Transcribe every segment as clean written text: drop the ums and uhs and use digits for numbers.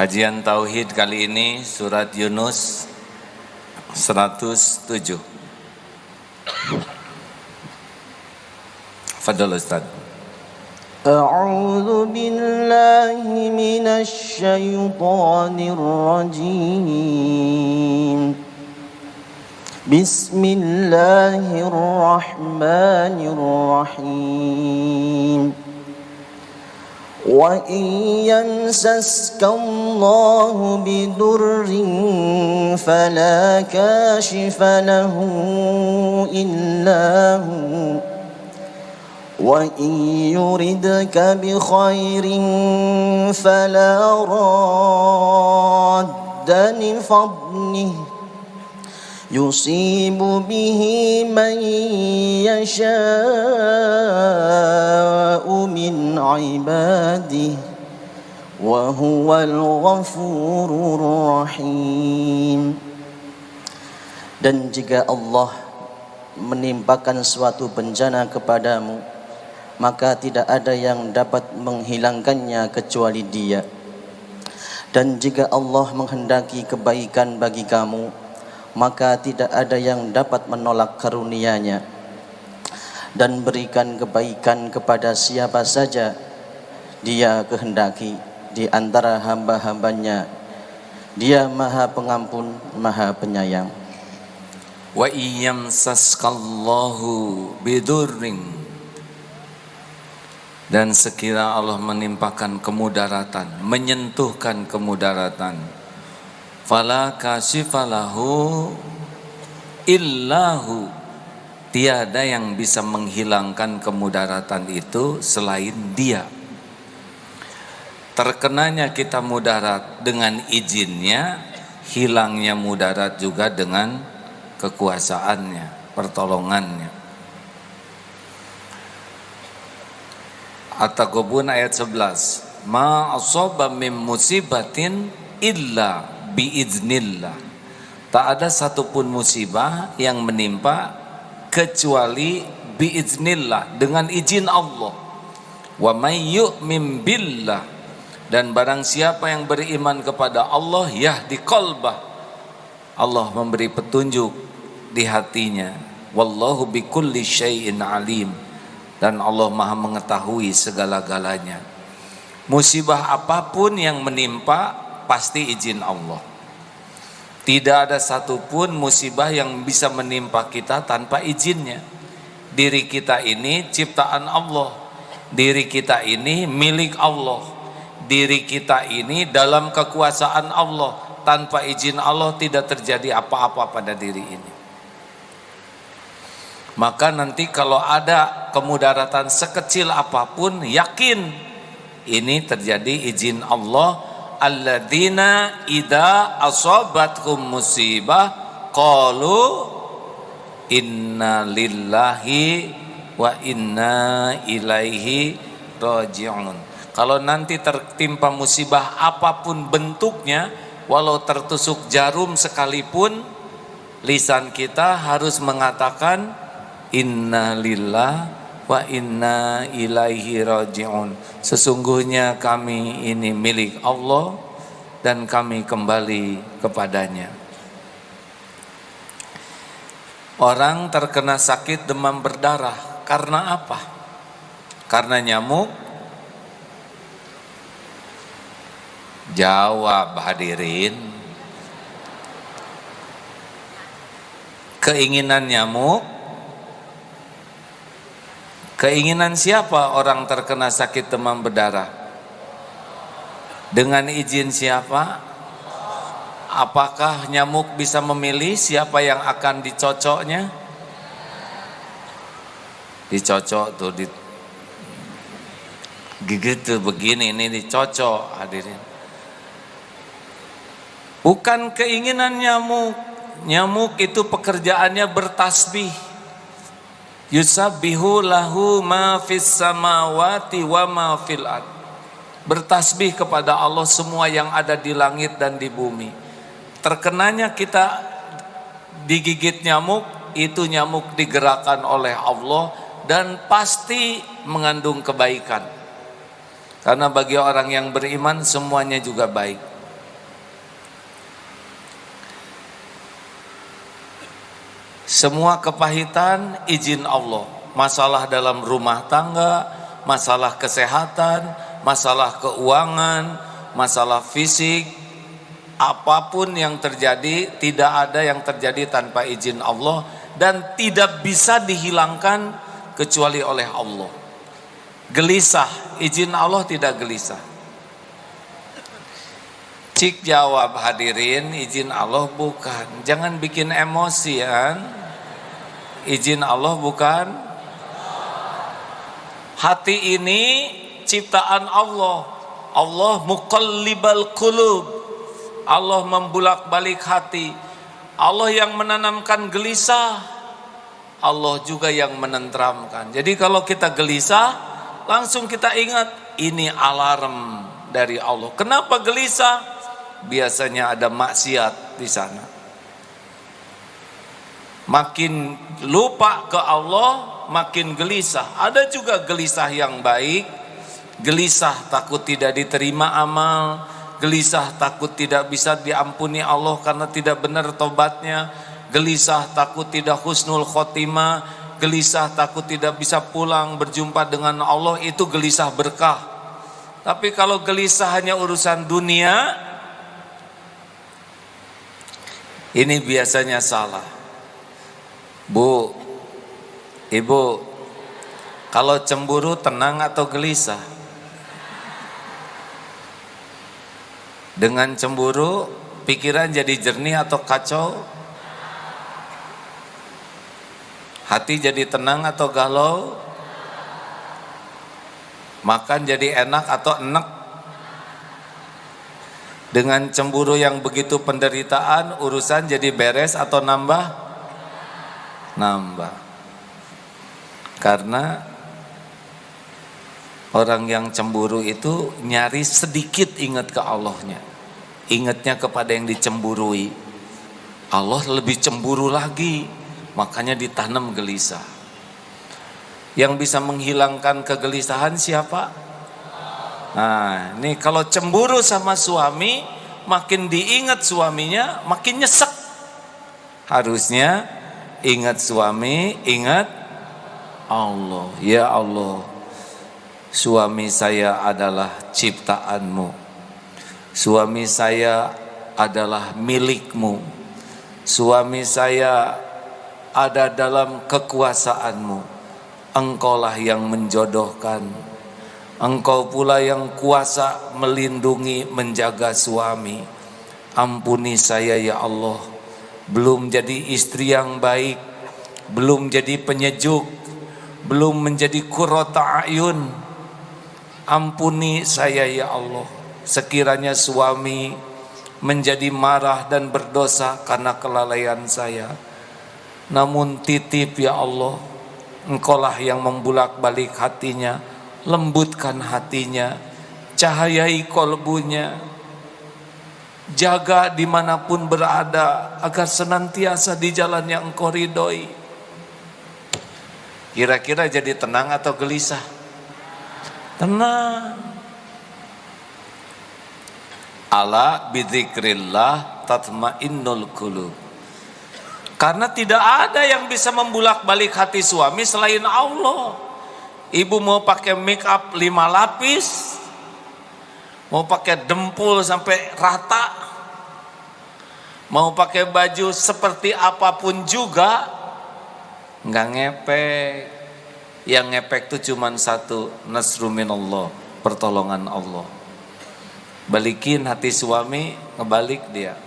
Kajian Tauhid kali ini surat Yunus 107. Fadhal Ustaz. A'udzu billahi minasy syaithanir rajim. Bismillahirrahmanirrahim. Wa yamsaska Allahu bidurrin fala kashifa lahu illa hu wa yuridka bi khairin fala radda li fadlihi yusibu bihi man yasha'u min ibadihi wa huwal ghafurur rahim. Dan jika Allah menimpakan suatu bencana kepadamu, maka tidak ada yang dapat menghilangkannya kecuali Dia. Dan jika Allah menghendaki kebaikan bagi kamu, maka tidak ada yang dapat menolak karunia-Nya. Dan berikan kebaikan kepada siapa saja Dia kehendaki di antara hamba-hambanya. Dia Maha Pengampun, Maha Penyayang. Wa iyamsaskallahu bidurrin, dan sekira Allah menimpakan kemudaratan, menyentuhkan kemudaratan, fala kasyifalahu illahu, tiada yang bisa menghilangkan kemudaratan itu selain Dia. Terkenanya kita mudarat dengan izinnya, hilangnya mudarat juga dengan kekuasaannya, pertolongannya. At-Taghabun ayat 11. Ma asaba min musibatin illa biiznillah. Tak ada satupun musibah yang menimpa kecuali biiznillah, dengan izin Allah. Wa may yu'min billah, dan barang siapa yang beriman kepada Allah, yahdi qalbah, Allah memberi petunjuk di hatinya. Wallahu bikulli syai'in alim, dan Allah Maha mengetahui segala-galanya. Musibah apapun yang menimpa pasti izin Allah. Tidak ada satupun musibah yang bisa menimpa kita tanpa izinnya. Diri kita ini ciptaan Allah, diri kita ini milik Allah, diri kita ini dalam kekuasaan Allah. Tanpa izin Allah tidak terjadi apa-apa pada diri ini. Maka nanti kalau ada kemudaratan sekecil apapun, yakin ini terjadi izin Allah. Alladzina idza asabatkum musibah qalu inna lillahi wa inna ilaihi raji'un. Kalau nanti tertimpa musibah apapun bentuknya, walau tertusuk jarum sekalipun, lisan kita harus mengatakan inna lillah wa inna ilaihi raji'un. Sesungguhnya kami ini milik Allah dan kami kembali kepadanya. Orang terkena sakit demam berdarah karena apa? Karena nyamuk? Jawab hadirin. Keinginan nyamuk? Keinginan siapa orang terkena sakit demam berdarah? Dengan izin siapa? Apakah nyamuk bisa memilih siapa yang akan dicocoknya? Dicocok tuh, gigit tuh begini, ini dicocok hadirin. Bukan keinginan nyamuk. Nyamuk itu pekerjaannya bertasbih. Yusabbihu lahu ma fis samawati wa ma fil ard. Bertasbih kepada Allah semua yang ada di langit dan di bumi. Terkenanya kita digigit nyamuk, itu nyamuk digerakkan oleh Allah dan pasti mengandung kebaikan. Karena bagi orang yang beriman semuanya juga baik. Semua kepahitan izin Allah. Masalah dalam rumah tangga, masalah kesehatan, masalah keuangan, masalah fisik, apapun yang terjadi, tidak ada yang terjadi tanpa izin Allah dan tidak bisa dihilangkan kecuali oleh Allah. Gelisah, izin Allah tidak gelisah. Cik jawab hadirin, izin Allah bukan. Jangan bikin emosi ya. Izin Allah bukan. Hati ini ciptaan Allah. Allah muqallibal qulub. Allah membulak-balik hati. Allah yang menanamkan gelisah. Allah juga yang menenteramkan. Jadi kalau kita gelisah, langsung kita ingat ini alarm dari Allah. Kenapa gelisah? Biasanya ada maksiat di sana. Makin lupa ke Allah, makin gelisah. Ada juga gelisah yang baik, gelisah takut tidak diterima amal, gelisah takut tidak bisa diampuni Allah karena tidak benar tobatnya, gelisah takut tidak husnul khotimah, gelisah takut tidak bisa pulang berjumpa dengan Allah, itu gelisah berkah. Tapi kalau gelisah hanya urusan dunia, ini biasanya salah. Bu, ibu, kalau cemburu tenang atau gelisah? Dengan cemburu pikiran jadi jernih atau kacau? Hati jadi tenang atau galau? Makan jadi enak atau enek? Dengan cemburu yang begitu penderitaan, urusan jadi beres atau nambah? Nambah. Karena orang yang cemburu itu nyari sedikit ingat ke Allahnya, ingatnya kepada yang dicemburui. Allah lebih cemburu lagi, makanya ditanam gelisah. Yang bisa menghilangkan kegelisahan siapa? Nah, ini kalau cemburu sama suami, makin diingat suaminya, makin nyesek. Harusnya ingat suami, ingat Allah. Ya Allah, suami saya adalah ciptaanmu. Suami saya adalah milikmu. Suami saya ada dalam kekuasaanmu. Engkaulah yang menjodohkan. Engkau pula yang kuasa melindungi, menjaga suami. Ampuni saya ya Allah. Belum jadi istri yang baik, belum jadi penyejuk, belum menjadi qurrata ayun. Ampuni saya ya Allah. Sekiranya suami menjadi marah dan berdosa karena kelalaian saya, namun titip ya Allah, Engkaulah yang membulak-balik hatinya, lembutkan hatinya, cahayai kolbunya. Jaga dimanapun berada agar senantiasa di jalan yang Engkau ridhoi. Kira-kira jadi tenang atau gelisah? Tenang. Ala bidzikrillah tatmainnul qulub. Karena tidak ada yang bisa membulak-balik hati suami selain Allah. Ibu mau pakai make up 5 lapis, mau pakai dempul sampai rata, mau pakai baju seperti apapun juga, nggak ngepek. Yang ngepek itu cuma satu, nasru minallah, pertolongan Allah. Balikin hati suami, ngebalik dia.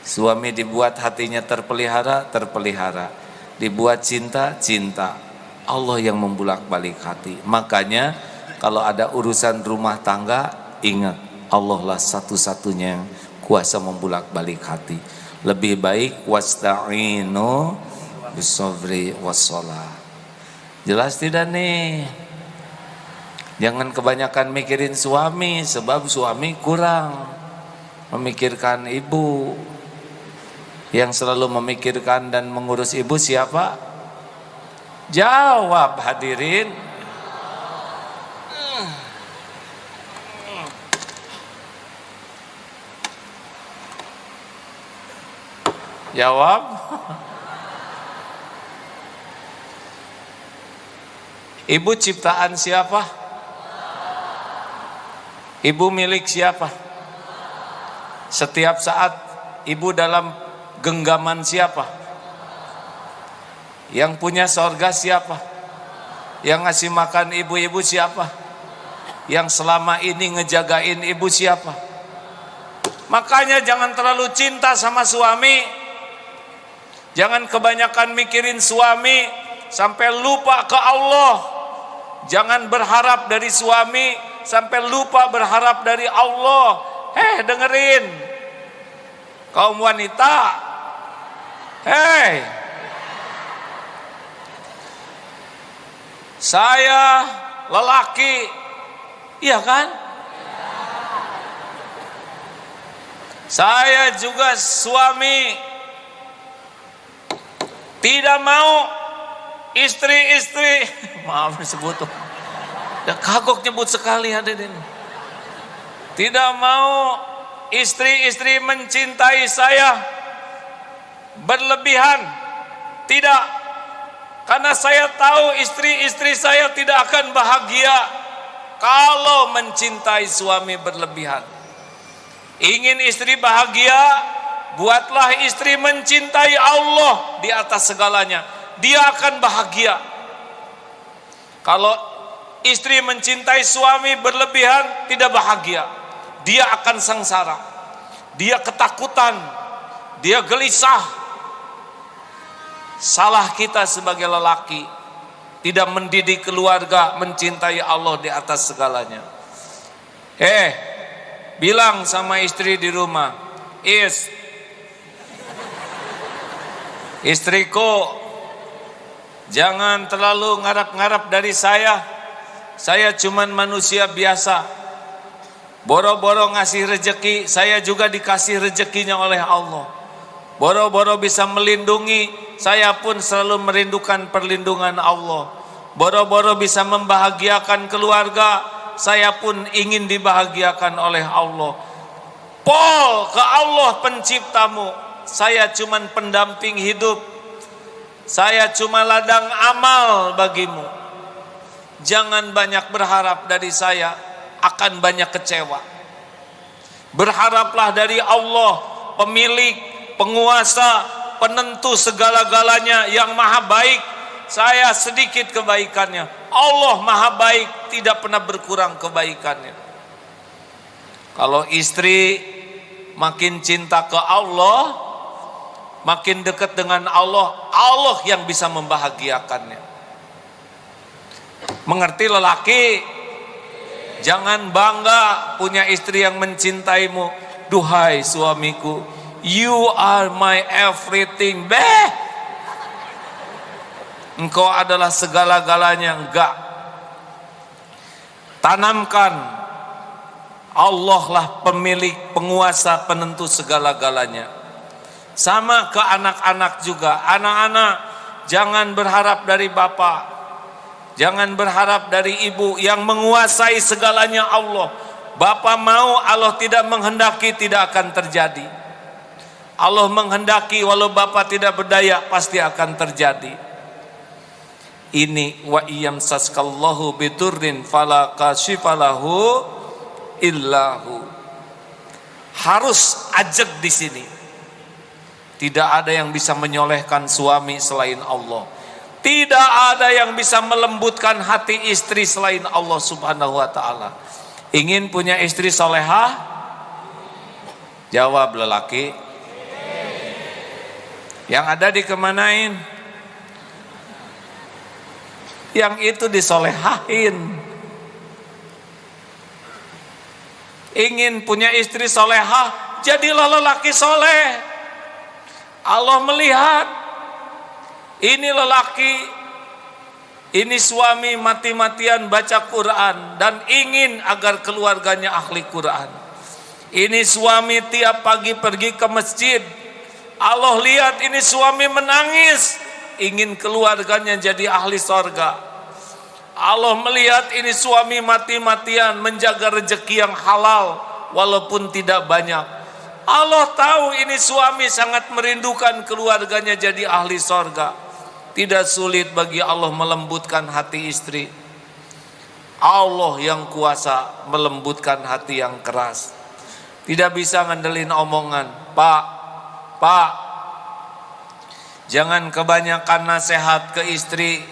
Suami dibuat hatinya terpelihara, terpelihara. Dibuat cinta, cinta. Allah yang membulak-balik hati. Makanya kalau ada urusan rumah tangga, ingat Allah lah satu-satunya yang kuasa membulak-balik hati. Lebih baik wasta'inu bisabri wassalah. Jelas tidak nih? Jangan kebanyakan mikirin suami, sebab suami kurang memikirkan ibu. Yang selalu memikirkan dan mengurus ibu siapa? Jawab hadirin. Jawab. Ibu ciptaan siapa? Ibu milik siapa? Setiap saat ibu dalam genggaman siapa? Yang punya sorga siapa? Yang ngasih makan ibu-ibu siapa? Yang selama ini ngejagain ibu siapa? Makanya jangan terlalu cinta sama suami. Jangan kebanyakan mikirin suami sampai lupa ke Allah. Jangan berharap dari suami sampai lupa berharap dari Allah. Dengerin kaum wanita, saya lelaki, iya kan? Saya juga suami, tidak mau istri-istri, maaf disebut tuh, ya kagok nyebut sekali hadirin. Tidak mau istri-istri mencintai saya berlebihan, tidak. Karena saya tahu istri-istri saya tidak akan bahagia kalau mencintai suami berlebihan. Ingin istri bahagia, buatlah istri mencintai Allah di atas segalanya. Dia akan bahagia. Kalau istri mencintai suami berlebihan, tidak bahagia. Dia akan sengsara, dia ketakutan, dia gelisah. Salah kita sebagai lelaki, tidak mendidik keluarga mencintai Allah di atas segalanya. Bilang sama istri di rumah, istriku, jangan terlalu ngarap-ngarap dari saya. Saya cuman manusia biasa. Boro-boro ngasih rezeki, saya juga dikasih rezekinya oleh Allah. Boro-boro bisa melindungi, saya pun selalu merindukan perlindungan Allah. Boro-boro bisa membahagiakan keluarga, saya pun ingin dibahagiakan oleh Allah. Pol ke Allah penciptamu, saya cuman pendamping hidup, saya cuma ladang amal bagimu. Jangan banyak berharap dari saya, akan banyak kecewa. Berharaplah dari Allah, pemilik, penguasa, penentu segala-galanya yang maha baik. Saya sedikit kebaikannya, Allah maha baik, tidak pernah berkurang kebaikannya. Kalau istri makin cinta ke Allah, makin dekat dengan Allah, Allah yang bisa membahagiakannya. Mengerti lelaki? Jangan bangga punya istri yang mencintaimu. Duhai suamiku, you are my everything. Engkau adalah segala-galanya. Enggak. Tanamkan, Allah lah pemilik, penguasa, penentu segala-galanya. Sama ke anak-anak juga. Anak-anak, jangan berharap dari bapak, jangan berharap dari ibu yang menguasai segalanya Allah. Bapak mau, Allah tidak menghendaki, tidak akan terjadi. Allah menghendaki, walau bapak tidak berdaya, pasti akan terjadi. Ini wa iyamsaskallahu bidurrin fala kashifalahu illahu. Harus ajak di sini. Tidak ada yang bisa menyolehkan suami selain Allah. Tidak ada yang bisa melembutkan hati istri selain Allah subhanahu wa ta'ala. Ingin punya istri solehah? Jawab lelaki. Yang ada dikemanain? Yang itu disolehain. Ingin punya istri solehah? Jadilah lelaki soleh. Allah melihat, ini lelaki, ini suami mati-matian baca Quran dan ingin agar keluarganya ahli Quran. Ini suami tiap pagi pergi ke masjid. Allah lihat ini suami menangis, ingin keluarganya jadi ahli sorga. Allah melihat ini suami mati-matian menjaga rezeki yang halal walaupun tidak banyak. Allah tahu ini suami sangat merindukan keluarganya jadi ahli sorga. Tidak sulit bagi Allah melembutkan hati istri. Allah yang kuasa melembutkan hati yang keras. Tidak bisa ngandelin omongan. Pak, jangan kebanyakan nasihat ke istri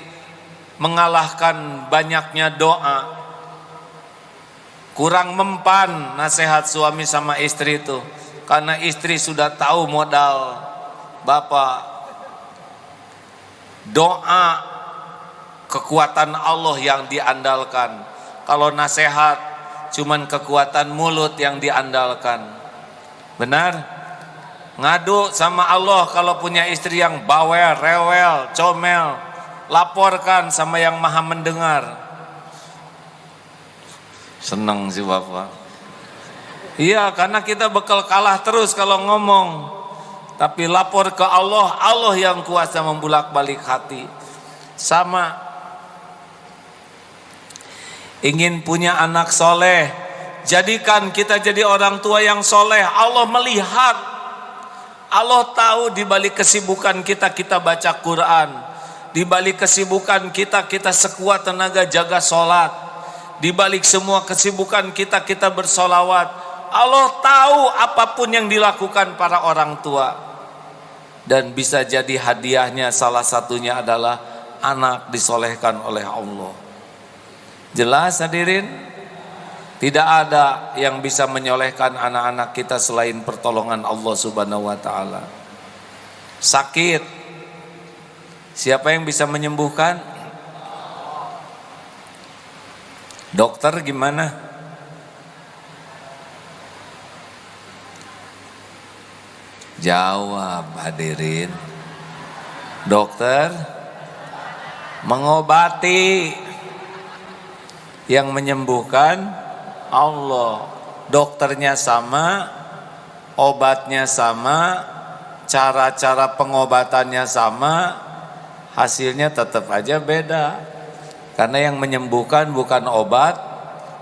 mengalahkan banyaknya doa. Kurang mempan nasihat suami sama istri itu, karena istri sudah tahu modal bapak. Doa kekuatan Allah yang diandalkan. Kalau nasihat cuman kekuatan mulut yang diandalkan. Benar? Ngadu sama Allah kalau punya istri yang bawel, rewel, comel, laporkan sama yang maha mendengar. Senang sih bapak. Iya, karena kita bakal kalah terus kalau ngomong. Tapi lapor ke Allah, Allah yang kuasa membulak-balik hati. Sama ingin punya anak soleh, jadikan kita jadi orang tua yang soleh. Allah melihat, Allah tahu di balik kesibukan kita baca Quran, di balik kesibukan kita sekuat tenaga jaga sholat, di balik semua kesibukan kita bersolawat. Allah tahu apapun yang dilakukan para orang tua, dan bisa jadi hadiahnya salah satunya adalah anak disolehkan oleh Allah. Jelas hadirin? Tidak ada yang bisa menyolehkan anak-anak kita selain pertolongan Allah Subhanahu wa taala. Sakit, siapa yang bisa menyembuhkan? Dokter gimana? Jawab hadirin. Dokter mengobati, yang menyembuhkan Allah. Dokternya sama, obatnya sama, cara-cara pengobatannya sama, hasilnya tetap aja beda. Karena yang menyembuhkan bukan obat,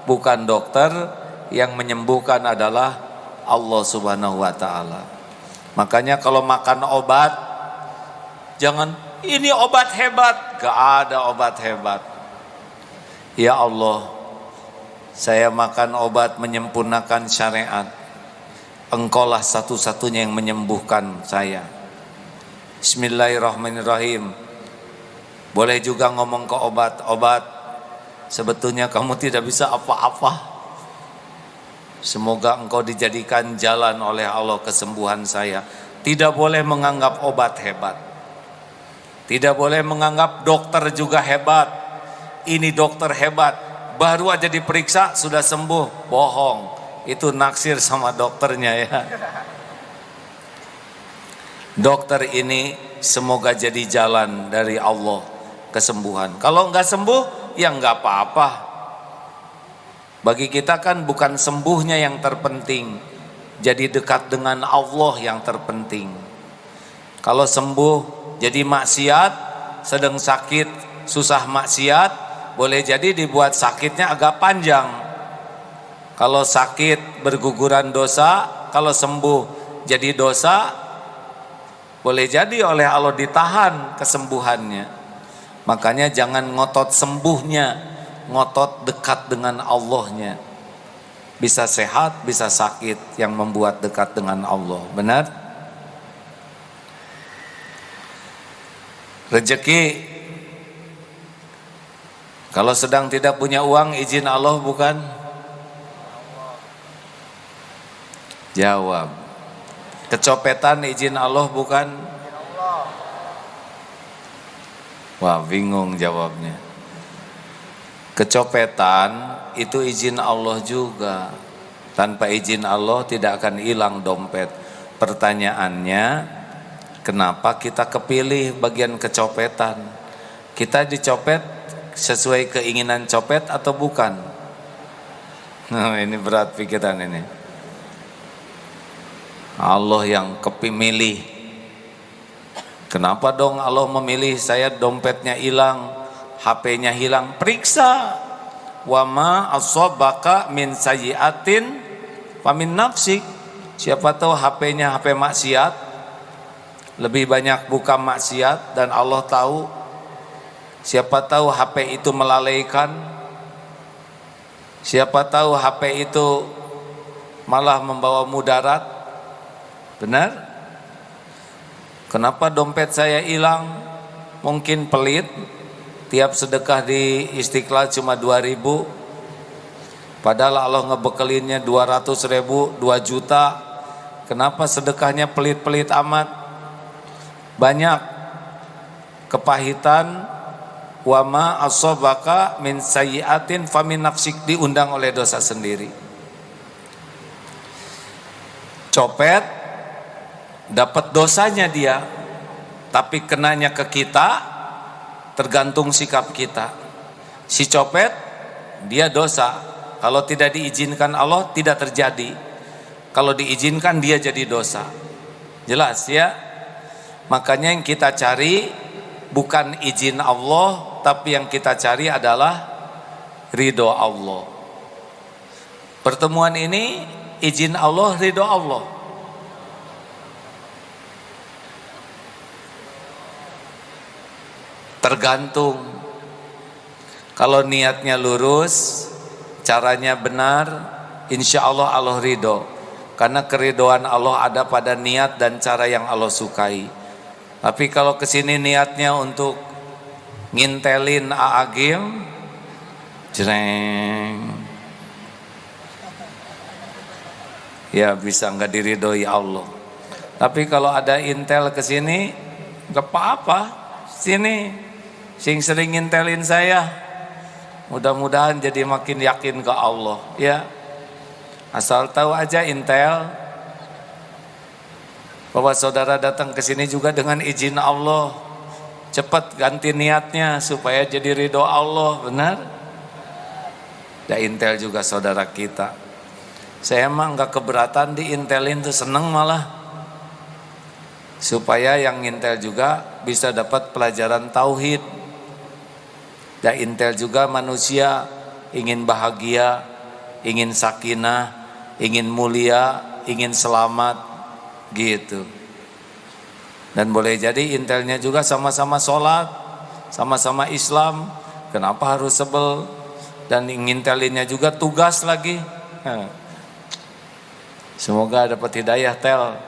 bukan dokter, yang menyembuhkan adalah Allah Subhanahu wa taala. Makanya kalau makan obat, jangan ini obat hebat, gak ada obat hebat. Ya Allah, saya makan obat menyempurnakan syariat. Engkaulah satu-satunya yang menyembuhkan saya. Bismillahirrahmanirrahim. Boleh juga ngomong ke obat, sebetulnya kamu tidak bisa apa-apa. Semoga engkau dijadikan jalan oleh Allah kesembuhan saya. Tidak boleh menganggap obat hebat. Tidak boleh menganggap dokter juga hebat. Ini dokter hebat, baru aja diperiksa sudah sembuh. Bohong, itu naksir sama dokternya ya. Dokter ini semoga jadi jalan dari Allah kesembuhan. Kalau nggak sembuh, ya nggak apa-apa. Bagi kita kan bukan sembuhnya yang terpenting, jadi dekat dengan Allah yang terpenting. Kalau sembuh jadi maksiat, sedang sakit, susah maksiat, boleh jadi dibuat sakitnya agak panjang. Kalau sakit berguguran dosa, kalau sembuh jadi dosa, boleh jadi oleh Allah ditahan kesembuhannya. Makanya jangan ngotot sembuhnya, ngotot dekat dengan Allahnya. Bisa sehat, bisa sakit, yang membuat dekat dengan Allah. Benar? Rezeki, kalau sedang tidak punya uang, izin Allah bukan? Jawab. Kecopetan izin Allah bukan? Wah, bingung jawabnya. Kecopetan itu izin Allah juga. Tanpa izin Allah tidak akan hilang dompet. Pertanyaannya, kenapa kita kepilih bagian kecopetan? Kita dicopet sesuai keinginan copet atau bukan? Nah, ini berat pikiran ini. Allah yang kepemilih. Kenapa dong Allah memilih saya dompetnya hilang, HP-nya hilang? Periksa. Wa ma asabaka min sayyi'atin famin nafsik. Siapa tahu HP-nya HP maksiat, lebih banyak buka maksiat, dan Allah tahu. Siapa tahu HP itu melalaikan, Siapa tahu HP itu malah membawa mudarat. Benar? Kenapa dompet saya hilang? Mungkin pelit. Tiap sedekah di Istiqlal cuma 2.000. Padahal Allah ngebekelinnya 200.000, 2 juta. Kenapa sedekahnya pelit-pelit amat? Banyak kepahitan. Wa ma asobaka min sayyiatin famin nafsik, diundang oleh dosa sendiri. Copet dapat dosanya dia, tapi kenanya ke kita, tergantung sikap kita. Si copet dia dosa, kalau tidak diizinkan Allah tidak terjadi, kalau diizinkan dia jadi dosa. Jelas ya? Makanya yang kita cari bukan izin Allah, tapi yang kita cari adalah ridho Allah. Pertemuan ini izin Allah, ridho Allah. Tergantung. Kalau niatnya lurus, caranya benar, insya Allah Allah ridho. Karena keridhoan Allah ada pada niat dan cara yang Allah sukai. Tapi kalau kesini niatnya untuk ngintelin Aagim, jreng, ya bisa nggak diridhoi Allah. Tapi kalau ada intel kesini, nggak apa-apa. Sini, sing sering ngintelin saya, mudah-mudahan jadi makin yakin ke Allah. Ya, asal tahu aja intel bahwa saudara datang ke sini juga dengan izin Allah. Cepat ganti niatnya supaya jadi ridho Allah, benar? Ya intel juga saudara kita. Saya emang nggak keberatan diintelin tuh, seneng malah. Supaya yang intel juga bisa dapat pelajaran tauhid. Ya intel juga manusia ingin bahagia, ingin sakinah, ingin mulia, ingin selamat. Gitu. Dan boleh jadi intelnya juga sama-sama sholat, sama-sama Islam. Kenapa harus sebel? Dan ngintelinnya juga tugas lagi. Semoga dapat hidayah tel.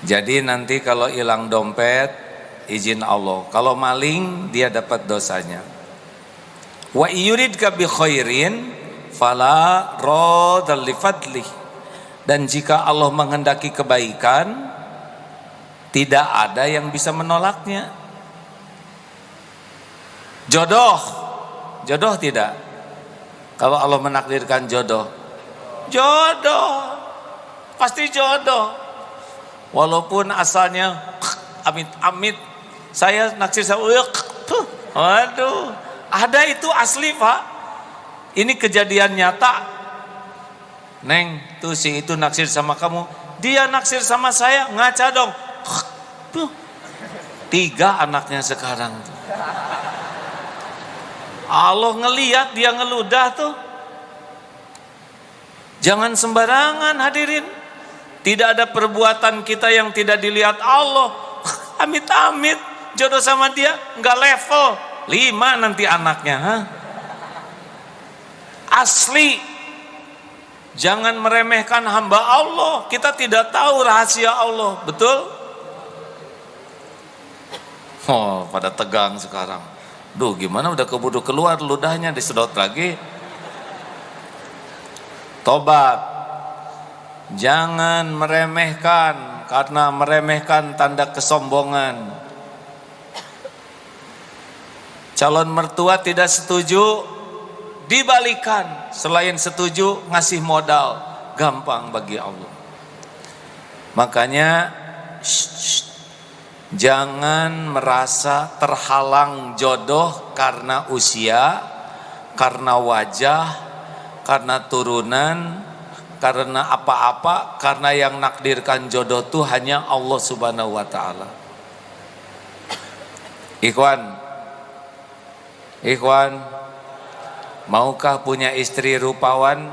Jadi nanti kalau hilang dompet, izin Allah. Kalau maling, dia dapat dosanya. Wa yuridka bi khairin fala radha li fadlih. Dan jika Allah menghendaki kebaikan, tidak ada yang bisa menolaknya. Jodoh, jodoh tidak. Kalau Allah menakdirkan jodoh, jodoh, pasti jodoh. Walaupun asalnya amit-amit, saya naksir sama, waduh, ada itu asli Pak. Ini kejadian nyata. Neng, tuh si itu naksir sama kamu, dia naksir sama saya, ngaca dong. 3 anaknya sekarang tuh. Allah ngelihat dia ngeludah tuh. Jangan sembarangan hadirin. Tidak ada perbuatan kita yang tidak dilihat Allah. Amit-amit jodoh sama dia nggak level 5 nanti anaknya. Asli. Jangan meremehkan hamba Allah. Kita tidak tahu rahasia Allah. Betul? Oh, pada tegang sekarang. Duh, gimana udah keburu keluar ludahnya, disedot lagi. Tobat. Jangan meremehkan, karena meremehkan tanda kesombongan. Calon mertua tidak setuju, dibalikan. Selain setuju, ngasih modal. Gampang bagi Allah. Makanya jangan merasa terhalang jodoh karena usia, karena wajah, karena turunan, karena apa-apa. Karena yang nakdirkan jodoh itu hanya Allah subhanahu wa ta'ala. Ikhwan, maukah punya istri rupawan?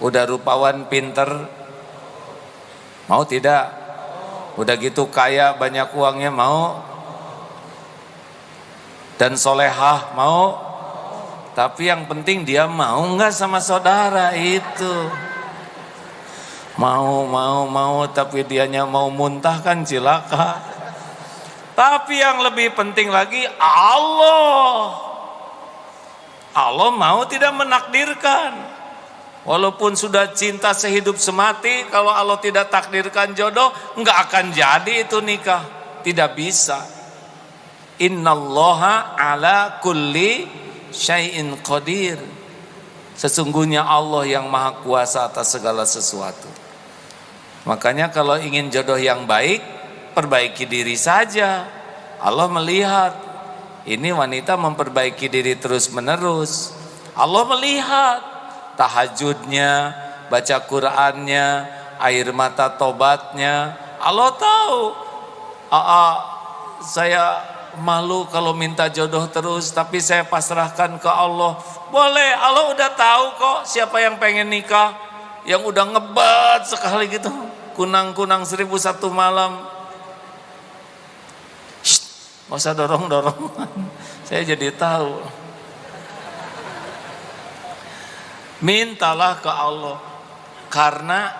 Udah rupawan, pinter? Mau tidak? Udah gitu kaya, banyak uangnya, mau? dan solehah, mau? Tapi yang penting dia mau nggak sama saudara itu. Mau, tapi dianya mau muntah kan cilaka. Tapi yang lebih penting lagi Allah mau tidak menakdirkan. Walaupun sudah cinta sehidup semati, kalau Allah tidak takdirkan jodoh, enggak akan jadi itu nikah. Tidak bisa. Innallaha ala kulli syai'in qadir. Sesungguhnya Allah yang maha kuasa atas segala sesuatu. Makanya kalau ingin jodoh yang baik, perbaiki diri saja. Allah melihat ini wanita memperbaiki diri terus menerus. Allah melihat tahajudnya, baca Qur'annya, air mata tobatnya. Allah tahu. Saya malu kalau minta jodoh terus, tapi saya pasrahkan ke Allah. Boleh, Allah udah tahu kok siapa yang pengen nikah, yang udah ngebat sekali gitu, kunang-kunang 1001 malam. Nggak usah dorong-dorong, saya jadi tahu. Mintalah ke Allah, karena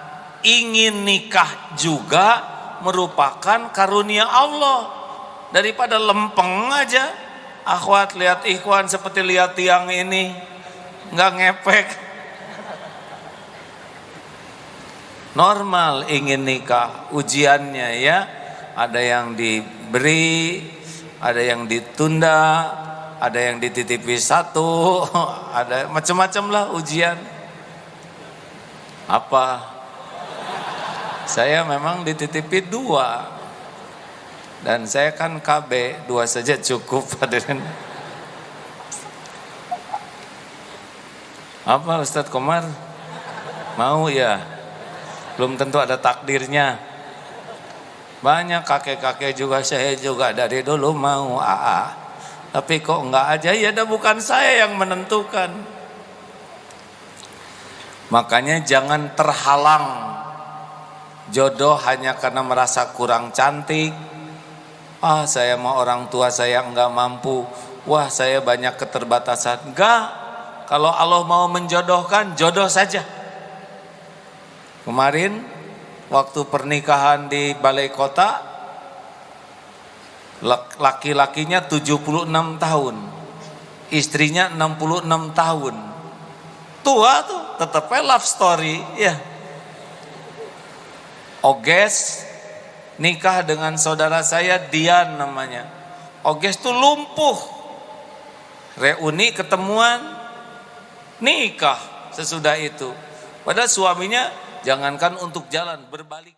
ingin nikah juga merupakan karunia Allah. Daripada lempeng aja, akhwat lihat ikhwan seperti lihat tiang ini, nggak ngepek. Normal ingin nikah, ujiannya ya, ada yang diberi, ada yang ditunda, ada yang dititipi satu, ada macam-macam lah ujian. Apa? Saya memang dititipi 2, dan saya kan KB, 2 saja cukup, hadirin. Apa Ustadz Komar? Mau ya? Belum tentu ada takdirnya. Banyak kakek-kakek juga, saya juga dari dulu mau AA. Tapi kok enggak aja, ya dah bukan saya yang menentukan. Makanya jangan terhalang jodoh hanya karena merasa kurang cantik. Saya mau orang tua saya enggak mampu. Wah, saya banyak keterbatasan. Enggak. Kalau Allah mau menjodohkan, jodoh saja. Kemarin waktu pernikahan di Balai Kota, laki-lakinya 76 tahun, istrinya 66 tahun. Tua tuh, tetapnya love story ya. Oges nikah dengan saudara saya, Dian namanya. Oges tuh lumpuh, reuni ketemuan, nikah sesudah itu. Padahal suaminya jangankan untuk jalan, berbalik.